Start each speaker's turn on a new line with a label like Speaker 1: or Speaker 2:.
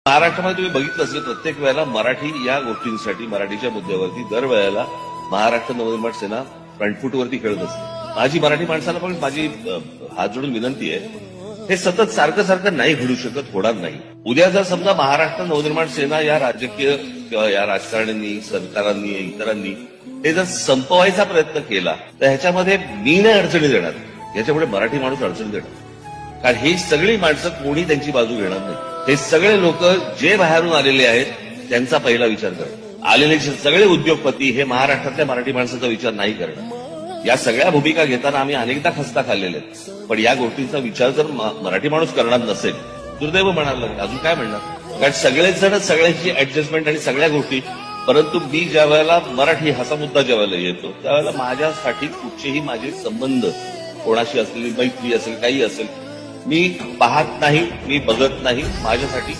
Speaker 1: महाराष्ट्रामध्ये तुम्ही बघितलं असेल प्रत्येक वेळेला मराठी या गोष्टींसाठी मराठीच्या मुद्द्यावरती दरवेळेला महाराष्ट्र नवनिर्माण सेना फ्रंटफूटवरती खेळत असते. माझी मराठी माणसाला पण माझी हात जोडून विनंती आहे, हे सतत सारखं सारखं नाही घडू शकत, होणार नाही. उद्या जर समजा महाराष्ट्र नवनिर्माण सेना या राजकीय किंवा या राजकारण्यांनी, सरकारांनी, इतरांनी हे जर संपवायचा प्रयत्न केला तर ह्याच्यामध्ये मी नाही अडचणी देणार, ह्याच्यापुढे मराठी माणूस अडचणी देणार. कारण ही सगळी माणसं कोणी त्यांची बाजू घेणार नाही. हे सगळे लोक जे बाहेरून आलेले आहेत त्यांचा पहिला विचार करतात. आलेले सगळे उद्योगपती हे महाराष्ट्रातल्या मराठी माणसाचा विचार नाही करणार. या सगळ्या भूमिका घेताना आम्ही अनेकदा खस्ता खाल्लेले आहेत, पण या गोष्टींचा विचार जर मराठी माणूस करणार नसेल, दुर्दैव म्हणायला लागेल, अजून काय म्हणणार. कारण सगळेच जण सगळ्याची ऍडजस्टमेंट आणि सगळ्या गोष्टी, परंतु मी ज्या वेळेला मराठी हा मुद्दा ज्या वेळेला येतो त्यावेळेला माझ्यासाठी कुठचेही माझे संबंध, कोणाशी असलेली मैत्री असेल, काही असेल, मी पाहत नाही, मी बघत नाही. माझ्यासाठी